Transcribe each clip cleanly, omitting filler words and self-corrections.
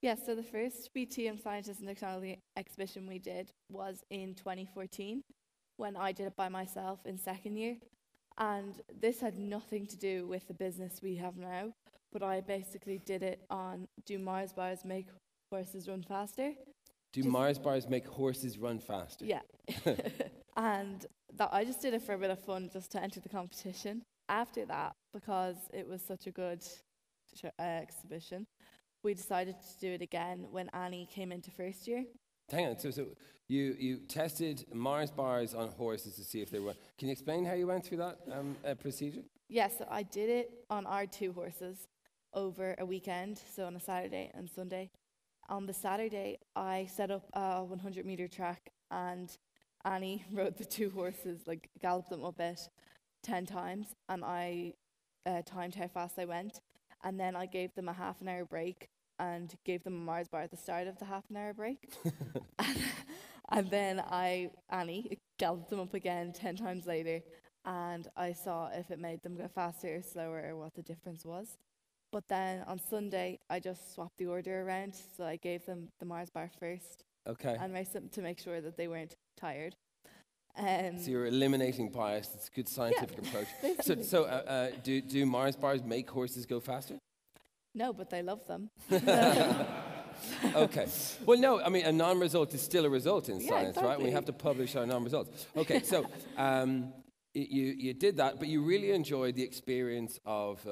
Yeah, so the first BT and Scientist and Technology exhibition we did was in 2014 when I did it by myself in second year. And this had nothing to do with the business we have now, but I basically did it on do Mars bars make horses run faster? Do Mars bars make horses run faster? Yeah. And that I just did it for a bit of fun just to enter the competition. After that, because it was such a good exhibition, we decided to do it again when Annie came into first year. Hang on, so you tested Mars bars on horses to see if they were. Can you explain how you went through that procedure? Yes, so I did it on our two horses over a weekend, so on a Saturday and Sunday. On the Saturday, I set up a 100-meter track, and Annie rode the two horses, like galloped them up it 10 times, and I timed how fast I went. And then I gave them a half an hour break and gave them a Mars bar at the start of the half an hour break. And then Annie, galloped them up again 10 times later, and I saw if it made them go faster or slower or what the difference was. But then on Sunday, I just swapped the order around, so I gave them the Mars bar first. Okay. And raced them to make sure that they weren't tired. So you're eliminating bias. It's a good scientific approach. So do Mars bars make horses go faster? No, but they love them. Okay. Well, no, I mean, a non-result is still a result in science, exactly. right? We have to publish our non-results. Okay, so you did that, but you really enjoyed the experience of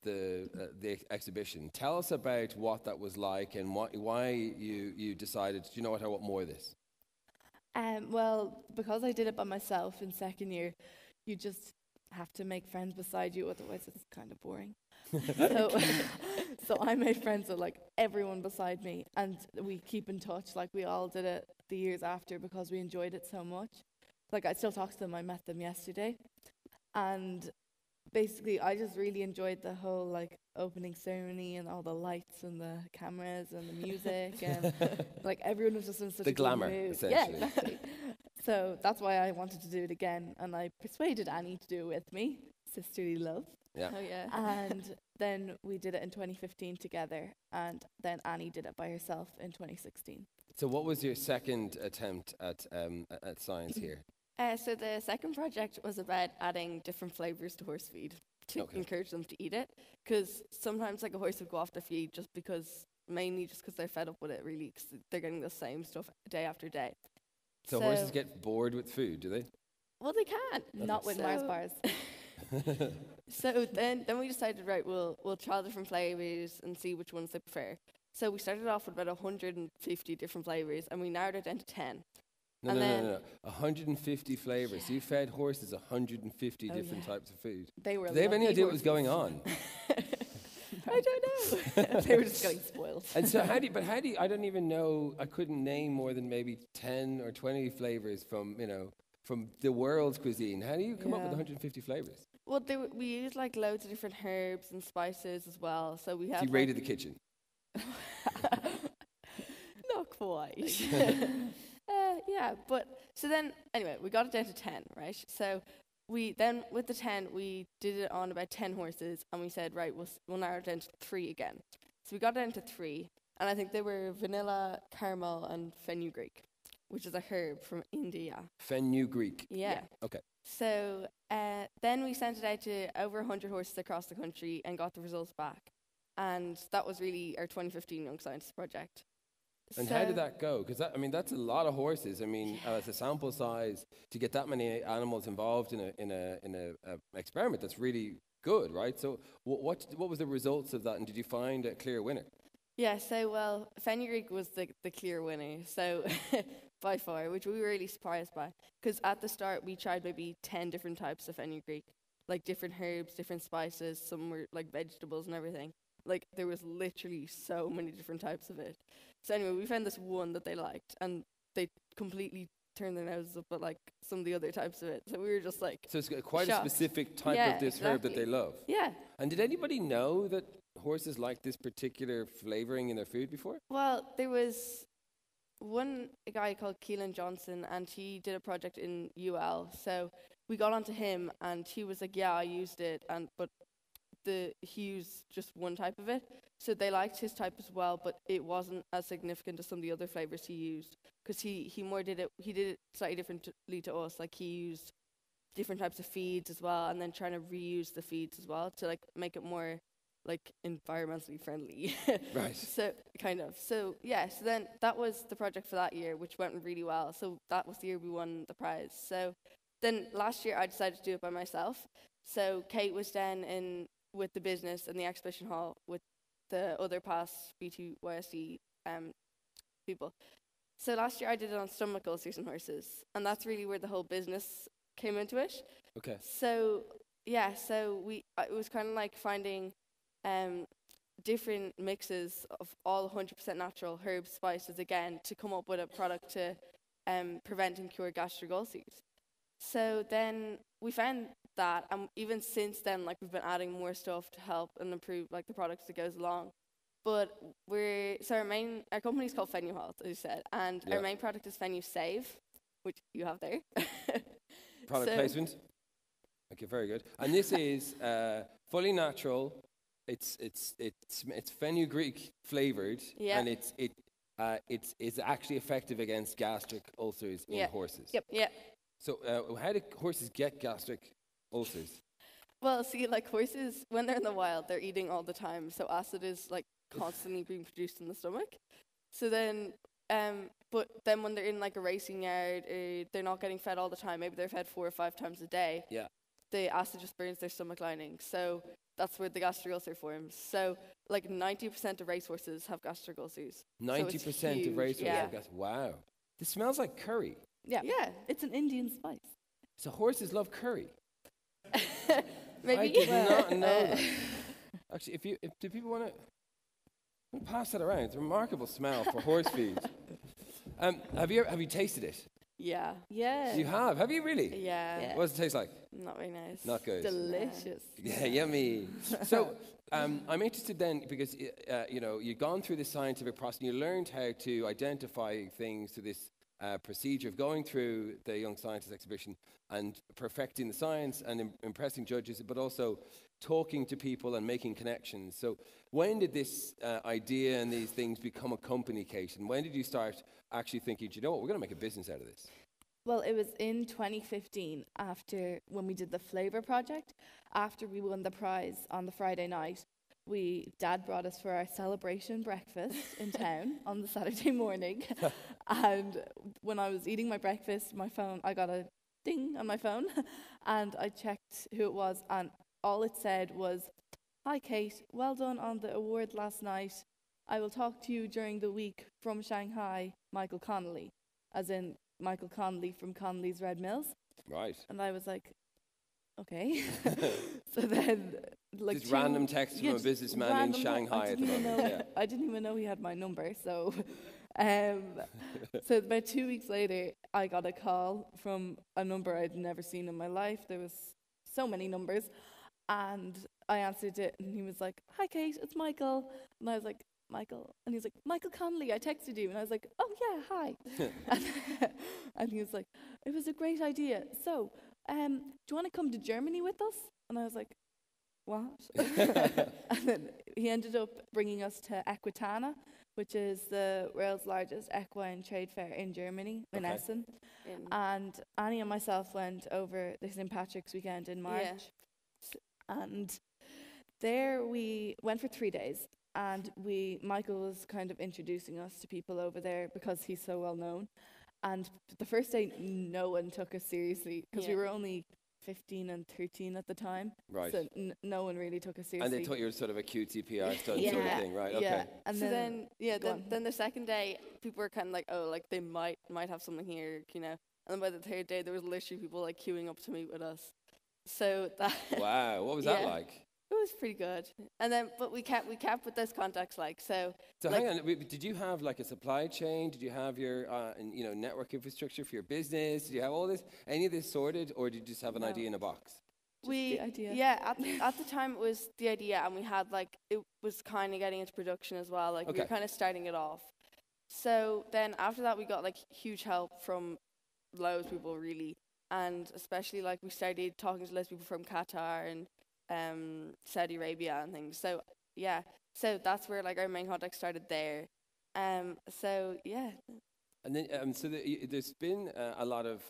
the exhibition. Tell us about what that was like and why you decided, you know what, I want more of this. Well, because I did it by myself in second year, you just have to make friends beside you, otherwise it's kind of boring. So I made friends with like everyone beside me, and we keep in touch. Like we all did it the years after because we enjoyed it so much. Like I still talk to them. I met them yesterday, and basically I just really enjoyed the whole like opening ceremony and all the lights and the cameras and the music and like everyone was just in such the a glamour, good mood. essentially. Yeah, exactly. So that's why I wanted to do it again, and I persuaded Annie to do it with me. Sisterly love. Yeah. Oh yeah. And then we did it in 2015 together, and then Annie did it by herself in 2016. So what was your second attempt at science here? So the second project was about adding different flavors to horse feed to encourage them to eat it. Because sometimes like a horse would go off the feed mainly just because they're fed up with it really, because they're getting the same stuff day after day. So horses get bored with food, do they? Well, they can. Not with Mars bars. So then we decided, right, we'll try different flavors and see which ones they prefer. So we started off with about 150 different flavors, and we narrowed it down to 10. No. 150 flavors. So you fed horses 150 different types of food. They Do they have any idea what was going on? I don't know. They were just getting spoiled. And so how do you, I don't even know, I couldn't name more than maybe 10 or 20 flavors from the world's cuisine. How do you come up with 150 flavors? Well, we used like loads of different herbs and spices as well. So we have. So you raided the kitchen. Not quite. Yeah, but so then anyway, we got it down to 10, right? So we then with the 10, we did it on about 10 horses, and we said, right, we'll narrow it down to 3 again. So we got down to 3, and I think they were vanilla, caramel, and fenugreek, which is a herb from India. Fenugreek. Yeah. Okay. So then we sent it out to over 100 horses across the country and got the results back. And that was really our 2015 Young Scientist project. And how did that go? Because that's a lot of horses. I mean, as a sample size, to get that many animals involved in a experiment, that's really good, right? So what was the results of that, and did you find a clear winner? Yeah, so fenugreek was the clear winner, so by far, which we were really surprised by. Because at the start, we tried maybe 10 different types of fenugreek, like different herbs, different spices, some were like vegetables and everything. Like, there was literally so many different types of it. So anyway, we found this one that they liked, and they completely turned their noses up at like some of the other types of it. So we were just like, so it's quite shocked. A specific type of this herb that they love. Yeah. And did anybody know that horses like this particular flavoring in their food before? Well, there was a guy called Keelan Johnson, and he did a project in UL. So we got onto him, and he was like, "Yeah, I used it," but he used just one type of it. So they liked his type as well, but it wasn't as significant as some of the other flavors he used, because he did it slightly differently to us. Like he used different types of feeds as well, and then trying to reuse the feeds as well to like make it more like environmentally friendly. Right. So kind of. So yeah, so then that was the project for that year, which went really well. So that was the year we won the prize. So then last year I decided to do it by myself. So Kate was then in with the business and the exhibition hall with the other past BTYSTE people. So last year I did it on stomach ulcers and horses, and that's really where the whole business came into it. Okay. So yeah, so it was kind of like finding different mixes of all 100% natural herbs, spices again to come up with a product to prevent and cure gastric ulcers. So then we found that, and even since then, like we've been adding more stuff to help and improve like the products that goes along. But our company is called Fenu Health, as you said, and our main product is Fenu Save, which you have there. Product placement. Okay, very good. And this is fully natural. It's fenugreek flavored, and it's actually effective against gastric ulcers in horses. Yep. Yeah. So how do horses get gastric ulcers? Well, see, like horses, when they're in the wild, they're eating all the time, so acid is like constantly being produced in the stomach. So then, but then when they're in like a racing yard, they're not getting fed all the time. Maybe they're fed 4 or 5 times a day. Yeah. The acid just burns their stomach lining. So that's where the gastric ulcer forms. So like 90% of racehorses have gastric ulcers. 90% of racehorses have gastric. Wow. This smells like curry. Yeah. Yeah. It's an Indian spice. So horses love curry. Maybe. I did not know that. Actually, do people want to pass that around? It's a remarkable smell for horse feed. Have you tasted it? Yeah. Yeah. You have? Have you really? Yeah. What does it taste like? Not very nice. Not good. Delicious. Yeah, yummy. So I'm interested then because you've gone through this scientific process and you learned how to identify things through this procedure of going through the Young Scientist exhibition and perfecting the science and impressing judges, but also talking to people and making connections. So when did this idea and these things become a company, Kate? And when did you start actually thinking, you know what, we're going to make a business out of this? Well, it was in 2015 when we did the flavour project. After we won the prize on the Friday night, Dad brought us for our celebration breakfast in town on the Saturday morning. And when I was eating my breakfast, I got a ding on my phone, and I checked who it was, and all it said was, "Hi Kate, well done on the award last night. I will talk to you during the week from Shanghai, Michael Connolly," as in Michael Connolly from Connolly's Red Mills. Right. And I was like, okay. So then, like, this random text from a businessman in Shanghai at the moment. I didn't even know he had my number. So, so about 2 weeks later, I got a call from a number I'd never seen in my life. There was so many numbers, and I answered it, and he was like, "Hi, Kate, it's Michael," and I was like, "Michael," and he's like, "Michael Connolly, I texted you," and I was like, "Oh yeah, hi," and he was like, "It was a great idea. So, do you want to come to Germany with us?" And I was like, "What?" And then he ended up bringing us to Equitana, which is the world's largest equine trade fair in Germany, in Essen. And Annie and myself went over the St. Patrick's weekend in March. And there we went for 3 days. And Michael was kind of introducing us to people over there because he's so well known. And the first day, no one took us seriously because we were only 15 and 13 at the time. Right. So no one really took us seriously. And they thought you were sort of a cutesy PR stunt sort of thing, right? Okay. Yeah. And so then the second day, people were kind of like, oh, like they might have something here, you know. And then by the third day, there was literally people like queuing up to meet with us. So that. Wow, what was that like? It was pretty good. And then, but we kept with those contacts, like so. So like, hang on, did you have like a supply chain? Did you have your network infrastructure for your business? Did you have all this, any of this sorted, or did you just have an idea in a box? The idea. Yeah, at the time it was the idea, and we had like it was kind of getting into production as well. Like we were kind of starting it off. So then after that, we got like huge help from loads of people, really, and especially like we started talking to loads of people from Qatar and Saudi Arabia and things. So yeah, so that's where like our main contact started there. So yeah. And then, there's been a lot of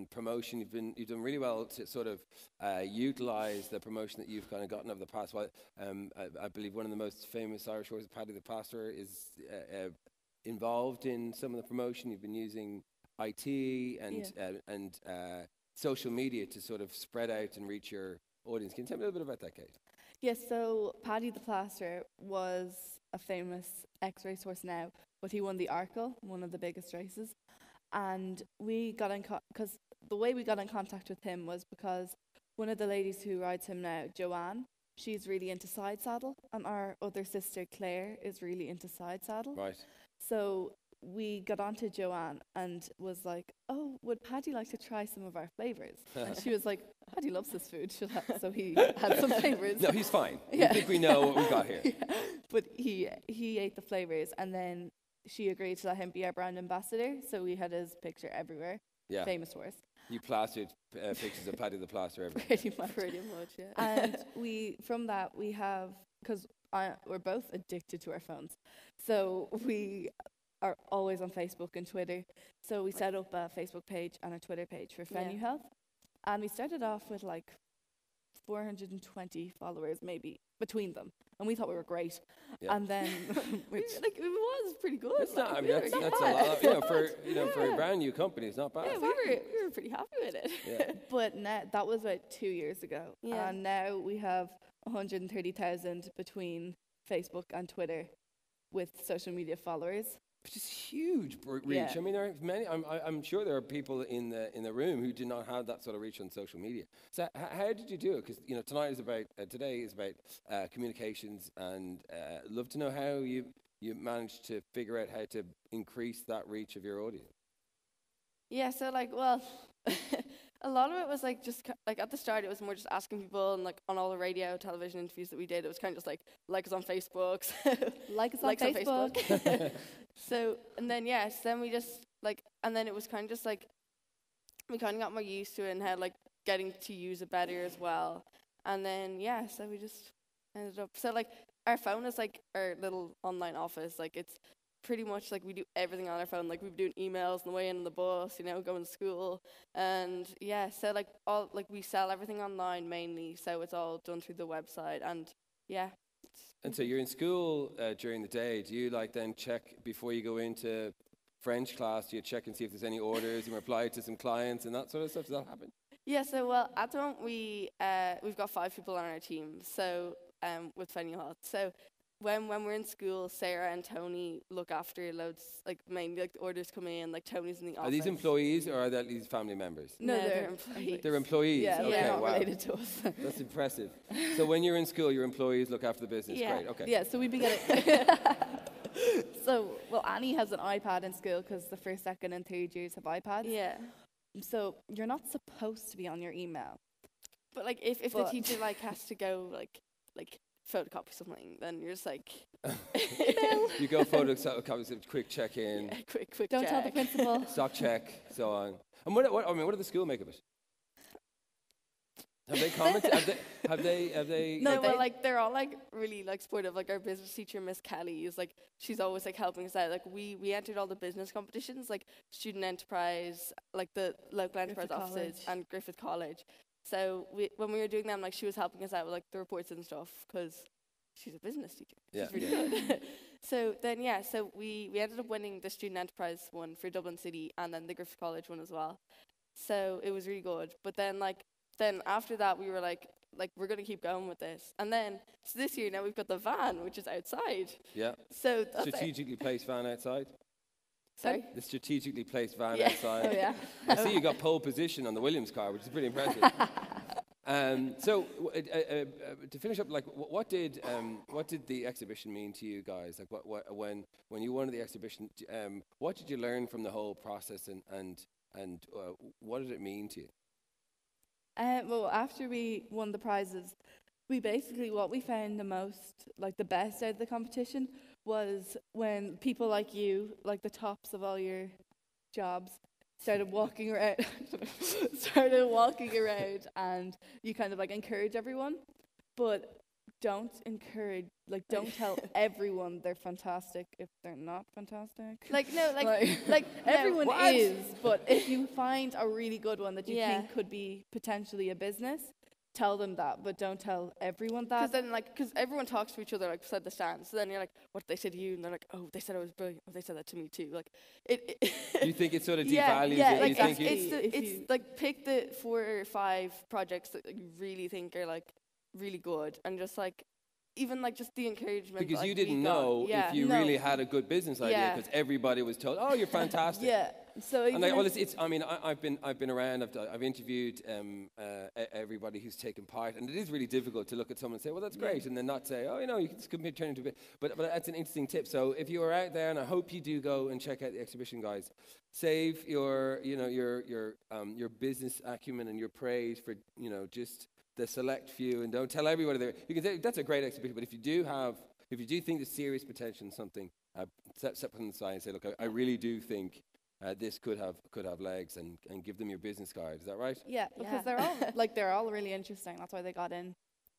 promotion. You've done really well to sort of utilize the promotion that you've kind of gotten over the past while. I believe one of the most famous Irish horses, Paddy the Plasterer, is involved in some of the promotion. You've been using IT and social media to sort of spread out and reach your audience. Can you tell me a little bit about that, Kate? Yes, so Paddy the Plasterer was a famous X-race horse now, but he won the Arkle, one of the biggest races. And we got in because the way we got in contact with him was because one of the ladies who rides him now, Joanne, she's really into side saddle, and our other sister, Claire, is really into side saddle. Right. So we got onto Joanne and was like, oh, would Paddy like to try some of our flavours? And she was like, Paddy loves this food. So he had some flavours. No, he's fine. Yeah. I think we know what we got here. Yeah. But he ate the flavours, and then she agreed to let him be our brand ambassador. So we had his picture everywhere. Yeah. Famous horse. You plastered pictures of Paddy the Plasterer everywhere. Pretty much, yeah. And from that, we have, because we're both addicted to our phones. So we are always on Facebook and Twitter. So we set up a Facebook page and a Twitter page for Venue Health. And we started off with like 420 followers maybe between them. And we thought we were great. Yeah. And then it was pretty good. It's not, I mean, that's a lot. For a brand new company, it's not bad. Yeah, we were pretty happy with it. Yeah. But now, that was about 2 years ago. Yeah. And now we have 130,000 between Facebook and Twitter with social media followers. Which is huge reach. Yeah. I mean, there are many. I'm sure there are people in the room who do not have that sort of reach on social media. So how did you do it? Because today is about communications, and love to know how you managed to figure out how to increase that reach of your audience. Yeah. So a lot of it was like just like at the start it was more just asking people, and like on all the radio, television interviews that we did, it was kind of just like us on Facebook, like us on Facebook. So and then then we just and then it was kind of just like we kind of got more used to it and had like getting to use it better as well. And then so we just ended up our phone is like our little online office. Like it's pretty much like we do everything on our phone. Like we've been doing emails on the way in the bus, going to school, and so all we sell everything online mainly. So it's all done through the website, and And so you're in school during the day. Do you then check before you go into French class? Do you check and see if there's any orders and reply to some clients and that sort of stuff? Does that happen? Yeah. So at the moment we've got 5 people on our team. So with Venue Health. So when we're in school, Sarah and Tony look after loads, mainly the orders come in, Tony's in the office. Are these employees or are these family members? No, they're employees. They're employees? Yeah, okay, they're not wow. related to us. That's impressive. So when you're in school, your employees look after the business? Yeah. Great, okay. Yeah, so we'd be getting... Annie has an iPad in school because the first, second and third years have iPads. Yeah. So you're not supposed to be on your email. But if the teacher has to go photocopy something, then you're just You go photocopy, quick check in. Yeah, quick Don't check. tell the principal. Stock check, so on. And what do the school make of it? Have they commented? have they? No, they're all really supportive. Our business teacher, Miss Kelly, is she's always helping us out. We entered all the business competitions, Student Enterprise, the local enterprise offices, and Griffith College. So when we were doing them, she was helping us out with the reports and stuff because she's a business teacher. Yeah. She's really good. So then so we ended up winning the Student Enterprise one for Dublin City and then the Griffith College one as well. So it was really good. But then then after that we were we're gonna keep going with this. And then so this year now we've got the van, which is outside. Yeah. So that's strategically placed van outside. Sorry? The strategically placed van Yeah. outside. Oh, yeah. I see you got pole position on the Williams car, which is pretty impressive. To finish up, what did the exhibition mean to you guys? When you won the exhibition, what did you learn from the whole process, and what did it mean to you? After we won the prizes, what we found the most, the best out of the competition was when people like you, the tops of all your jobs, started walking around, and you kind of encourage everyone. but don't encourage, like, don't tell everyone they're fantastic if they're not fantastic. Like, no, Like no. everyone What? is, but if you find a really good one that you Yeah. think could be potentially a business, tell them that, but don't tell everyone Because that. then, because everyone talks to each other, like, beside the stand. So then you're like, what did they say to you? And they're like, oh, they said I was brilliant. Oh, they said that to me too. Like, You think it sort of Yeah, devalues yeah, it? like You think it's like, pick the 4 or 5 projects that you really think are, like, really good. And just, like, even, like, just the encouragement. because like, you we didn't got. know Yeah. if you No. really had a good business idea, Yeah. because everybody was told, "Oh, you're fantastic." Yeah. So And like, even well, if- it's. I mean, I've been around. I've interviewed everybody who's taken part, and it is really difficult to look at someone and say, "Well, that's great," and then not say, "Oh, you know, this could be turned into a bit." But that's an interesting tip. So if you are out there, and I hope you do go and check out the exhibition, guys, save your your business acumen and your praise for just the select few, and don't tell everybody there. You can say that's a great exhibition, but if you do think there's serious potential in something, step on the side and say, look, I really do think this could have legs, and give them your business card. Is that right? yeah, because Yeah. they're all really interesting. That's why they got in.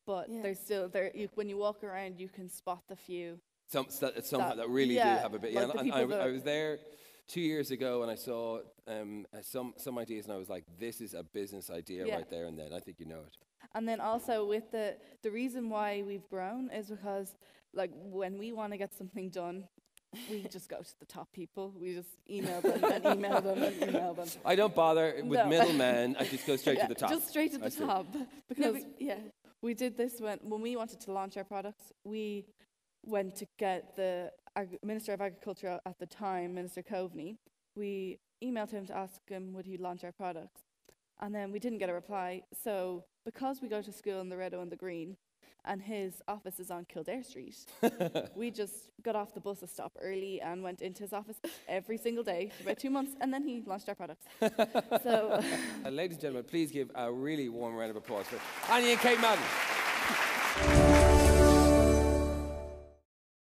But Yeah. they're still there. When you walk around, you can spot the few. Some that really yeah, do have a bit. like Yeah, the and people that- I was there 2 years ago, and I saw some ideas, and I was like, this is a business idea Yeah. right there and then. I think you know it. And then also with the reason why we've grown is because, like, when we want to get something done, we just go to the top people. We just email them and email them and email them. I don't bother with No. middlemen. I just go straight Yeah, to the top. Just straight to I the see. top. No, Because but- yeah. we did this when we wanted to launch our products. We went to get the Minister of Agriculture at the time, Minister Coveney. We emailed him to ask him would he launch our products. And then we didn't get a reply. So because we go to school in the Red and the Green, and his office is on Kildare Street, we just got off the bus stop early and went into his office every single day for about 2 months, and then he launched our products. So Ladies and gentlemen, please give a really warm round of applause for Annie and Kate Madden.